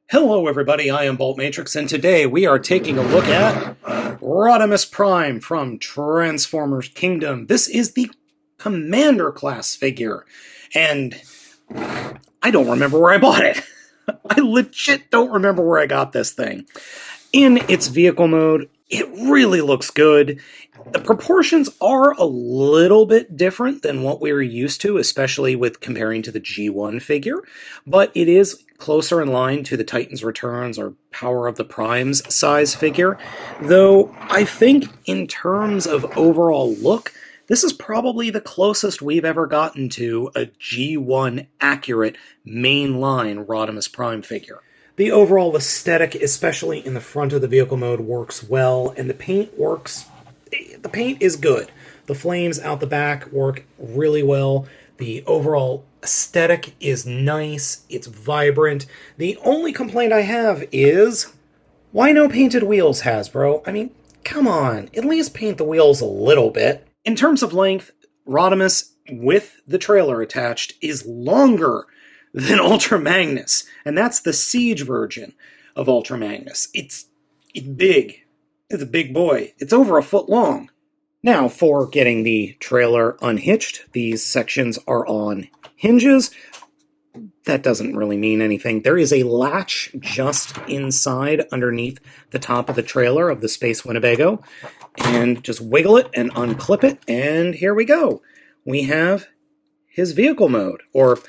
Hello everybody, I am Baltmatrix, and today we are taking a look at Rodimus Prime from Transformers Kingdom. This is the Commander class figure, and I don't remember where I bought it. I legit don't remember where I got this thing. In its vehicle mode, it really looks good. The proportions are a little bit different than what we were used to, especially with comparing to the G1 figure, but it is closer in line to the Titans Returns or Power of the Primes size figure, though I think in terms of overall look, this is probably the closest we've ever gotten to a G1 accurate mainline Rodimus Prime figure. The overall aesthetic, especially in the front of the vehicle mode, works well, and the paint is good. The flames out the back work really well. The overall aesthetic is nice. It's vibrant. The only complaint I have is, why no painted wheels, Hasbro? I mean, come on, at least paint the wheels a little bit. In terms of length, Rodimus, with the trailer attached, is longer than Ultra Magnus, and that's the Siege version of Ultra Magnus. It's big. It's a big boy. It's over a foot long. Now, for getting the trailer unhitched, these sections are on hinges. That doesn't really mean anything. There is a latch just inside, underneath the top of the trailer of the Space Winnebago, and just wiggle it and unclip it, and here we go. We have his vehicle mode, or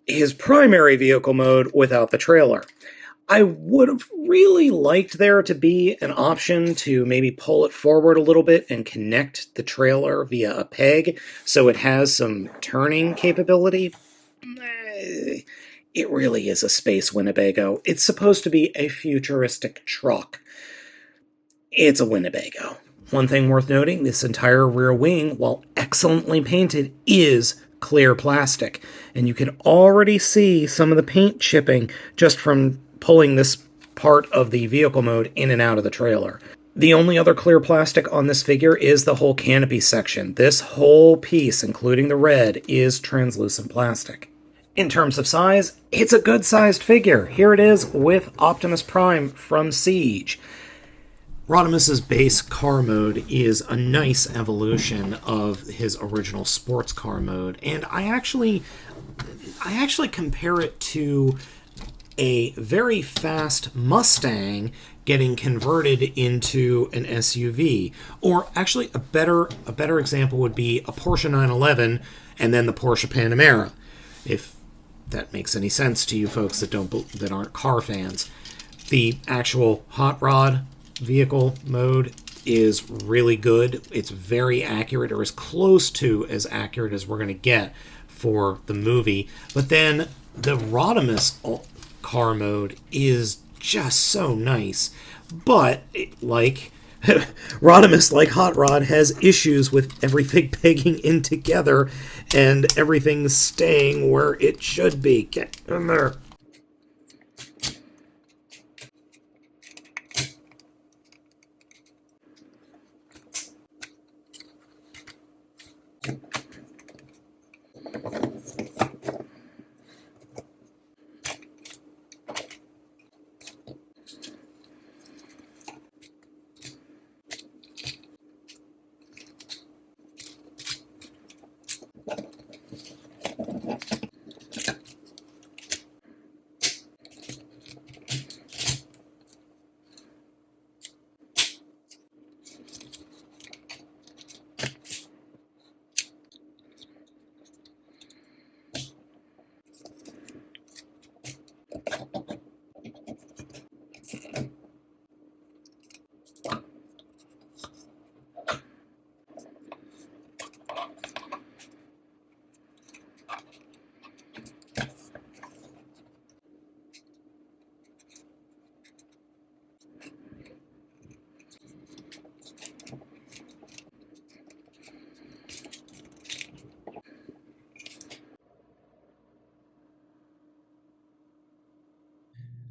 his primary vehicle mode without the trailer. I would have really liked there to be an option to maybe pull it forward a little bit and connect the trailer via a peg so it has some turning capability. It really is a Space Winnebago. It's supposed to be a futuristic truck. It's a Winnebago. One thing worth noting, this entire rear wing, while excellently painted, is clear plastic, and you can already see some of the paint chipping just from pulling this part of the vehicle mode in and out of the trailer. The only other clear plastic on this figure is the whole canopy section. This whole piece, including the red, is translucent plastic. In terms of size, it's a good-sized figure. Here it is with Optimus Prime from Siege. Rodimus's base car mode is a nice evolution of his original sports car mode, and I actually compare it to a very fast Mustang getting converted into an SUV. Or actually a better example would be a Porsche 911 and then the Porsche Panamera, if that makes any sense to you folks that aren't car fans. The actual hot rod vehicle mode is really good. It's very accurate, or as close to as accurate as we're going to get for the movie. But then the Rodimus car mode is just so nice. But like Rodimus, like Hot Rod, has issues with everything pegging in together and everything staying where it should be. Get in there.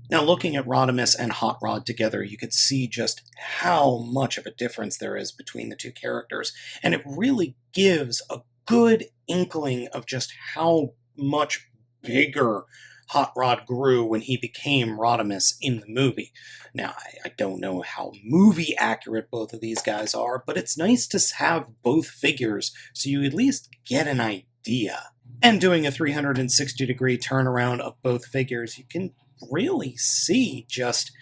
Now, looking at Rodimus and Hot Rod together, you could see just how much of a difference there is between the two characters, and it really gives a good inkling of just how much bigger Hot Rod grew when he became Rodimus in the movie. Now, I don't know how movie accurate both of these guys are, but it's nice to have both figures so you at least get an idea. And doing a 360-degree turnaround of both figures, you can really see just,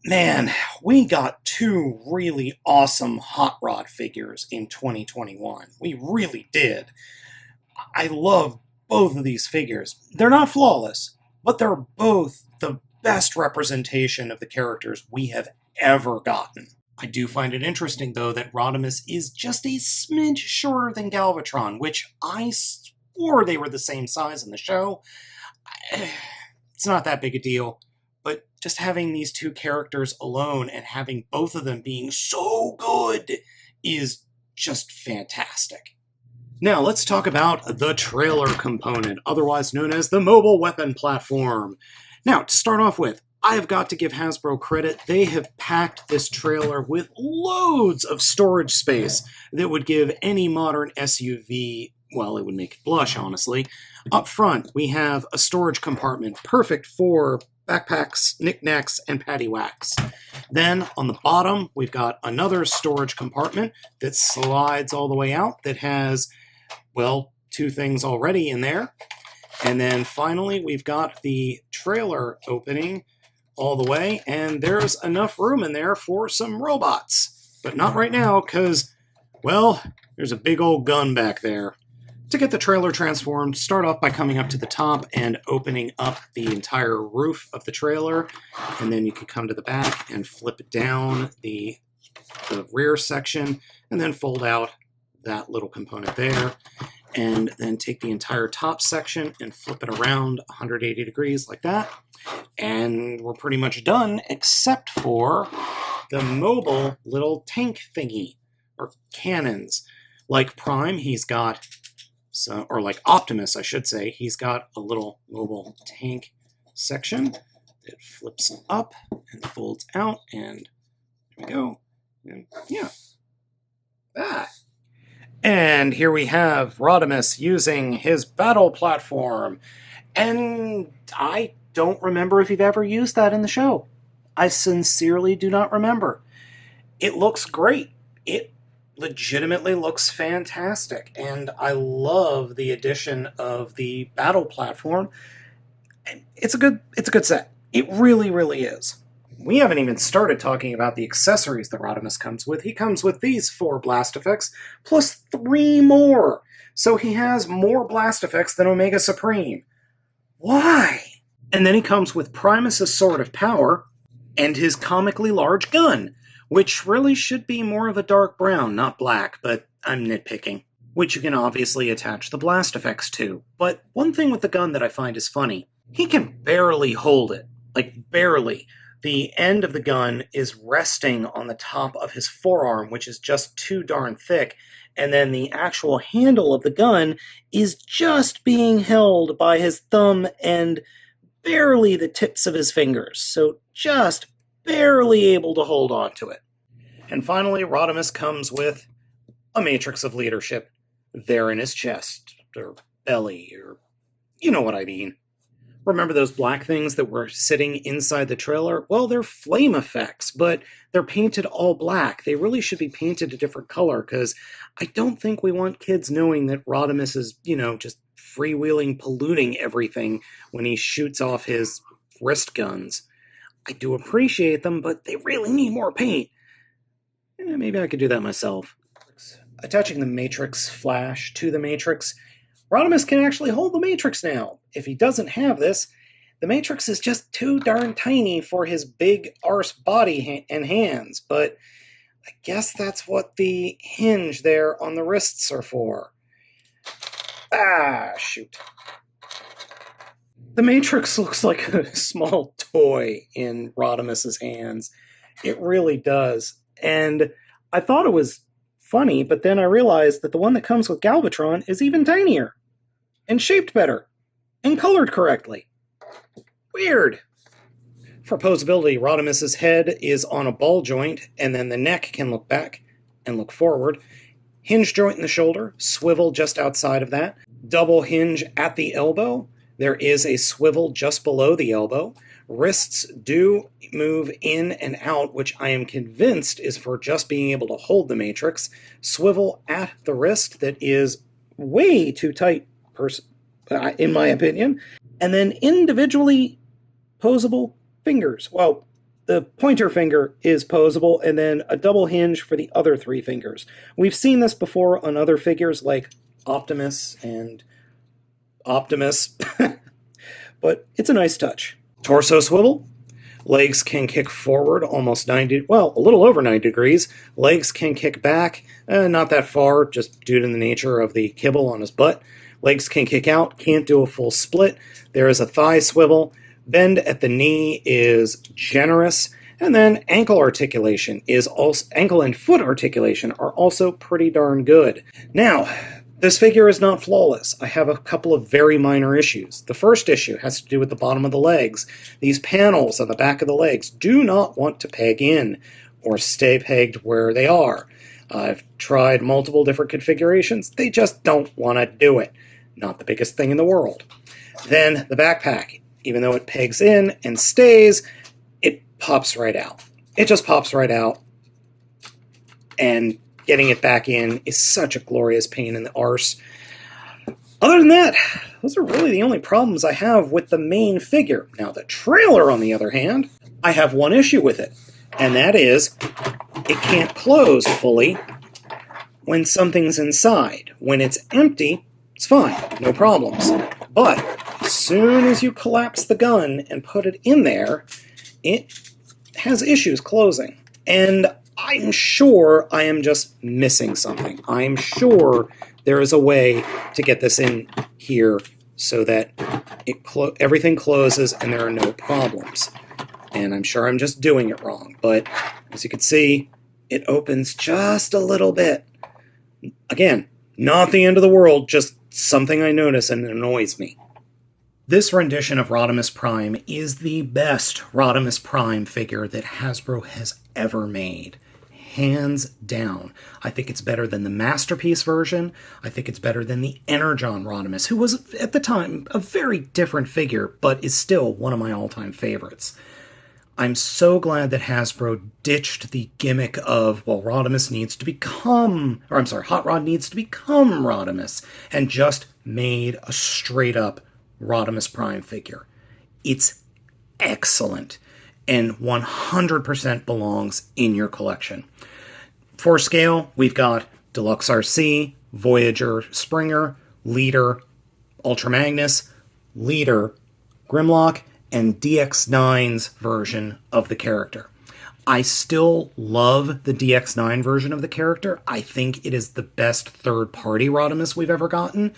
man, we got two really awesome Hot Rod figures in 2021. We really did. I love both of these figures. They're not flawless, but they're both the best representation of the characters we have ever gotten. I do find it interesting, though, that Rodimus is just a smidge shorter than Galvatron, which I swore they were the same size in the show. It's not that big a deal, but just having these two characters alone and having both of them being so good is just fantastic. Now, let's talk about the trailer component, otherwise known as the mobile weapon platform. Now, to start off with, I have got to give Hasbro credit. They have packed this trailer with loads of storage space that would give any modern SUV, well, it would make it blush, honestly. Up front, we have a storage compartment perfect for backpacks, knickknacks, and paddywhacks. Then, on the bottom, we've got another storage compartment that slides all the way out that has, well, two things already in there. And then finally, we've got the trailer opening all the way, and there's enough room in there for some robots. But not right now, because, well, there's a big old gun back there. To get the trailer transformed, start off by coming up to the top and opening up the entire roof of the trailer, and then you can come to the back and flip down the rear section, and then fold out that little component there, and then take the entire top section and flip it around 180 degrees like that. And we're pretty much done, except for the mobile little tank thingy, or cannons. Like Prime, he's got, or like Optimus, I should say, he's got a little mobile tank section that flips up and folds out, and there we go. And yeah. And here we have Rodimus using his battle platform. And I don't remember if you've ever used that in the show. I sincerely do not remember. It looks great. It legitimately looks fantastic. And I love the addition of the battle platform. It's a good set. It really, really is. We haven't even started talking about the accessories that Rodimus comes with. He comes with these 4 blast effects, plus 3 more. So he has more blast effects than Omega Supreme. Why? And then he comes with Primus's Sword of Power, and his comically large gun, which really should be more of a dark brown, not black, but I'm nitpicking. Which you can obviously attach the blast effects to. But one thing with the gun that I find is funny, he can barely hold it. Like, barely. The end of the gun is resting on the top of his forearm, which is just too darn thick, and then the actual handle of the gun is just being held by his thumb and barely the tips of his fingers, so just barely able to hold on to it. And finally, Rodimus comes with a Matrix of Leadership there in his chest, or belly, or you know what I mean. Remember those black things that were sitting inside the trailer? Well, they're flame effects, but they're painted all black. They really should be painted a different color, because I don't think we want kids knowing that Rodimus is, just freewheeling, polluting everything when he shoots off his wrist guns. I do appreciate them, but they really need more paint. Maybe I could do that myself. Attaching the Matrix Flash to the Matrix, Rodimus can actually hold the Matrix now. If he doesn't have this, the Matrix is just too darn tiny for his big arse body and hands, but I guess that's what the hinge there on the wrists are for. Shoot. The Matrix looks like a small toy in Rodimus's hands. It really does. And I thought it was funny, but then I realized that the one that comes with Galvatron is even tinier, and shaped better, and colored correctly. Weird. For posability, Rodimus's head is on a ball joint, and then the neck can look back and look forward. Hinge joint in the shoulder, swivel just outside of that, double hinge at the elbow, There is a swivel just below the elbow. Wrists do move in and out, which I am convinced is for just being able to hold the matrix. Swivel at the wrist that is way too tight, in my opinion. And then individually posable fingers. Well, the pointer finger is posable, and then a double hinge for the other 3 fingers. We've seen this before on other figures like Optimus and Optimus, but it's a nice touch. Torso swivel. Legs can kick forward almost 90, well, a little over 90 degrees. Legs can kick back, not that far, just due to the nature of the kibble on his butt. Legs can kick out, can't do a full split. There is a thigh swivel. Bend at the knee is generous. And then ankle articulation is also, ankle and foot articulation are also pretty darn good. Now, this figure is not flawless. I have a couple of very minor issues. The first issue has to do with the bottom of the legs. These panels on the back of the legs do not want to peg in or stay pegged where they are. I've tried multiple different configurations. They just don't want to do it. Not the biggest thing in the world. Then the backpack, even though it pegs in and stays, it pops right out. It just pops right out, and getting it back in is such a glorious pain in the arse. Other than that, those are really the only problems I have with the main figure. Now, the trailer, on the other hand, I have one issue with it, and that is it can't close fully when something's inside. When it's empty, it's fine, no problems. But as soon as you collapse the gun and put it in there, it has issues closing. And I'm sure I am just missing something. I'm sure there is a way to get this in here so that everything closes and there are no problems. And I'm sure I'm just doing it wrong. But as you can see, it opens just a little bit. Again, not the end of the world, just something I notice and annoys me. This rendition of Rodimus Prime is the best Rodimus Prime figure that Hasbro has ever made. Hands down. I think it's better than the Masterpiece version. I think it's better than the Energon Rodimus, who was, at the time, a very different figure, but is still one of my all-time favorites. I'm so glad that Hasbro ditched the gimmick of, well, Rodimus needs to become, or I'm sorry, Hot Rod needs to become Rodimus, and just made a straight-up Rodimus Prime figure. It's excellent and 100% belongs in your collection. For scale, we've got Deluxe RC, Voyager Springer, Leader, Ultra Magnus, Leader, Grimlock, and DX9's version of the character. I still love the DX9 version of the character. I think it is the best third-party Rodimus we've ever gotten.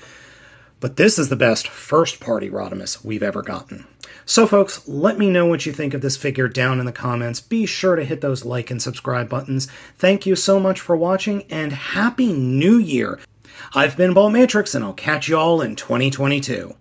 But this is the best first-party Rodimus we've ever gotten. So folks, let me know what you think of this figure down in the comments. Be sure to hit those like and subscribe buttons. Thank you so much for watching, and Happy New Year! I've been Baltmatrix, and I'll catch you all in 2022.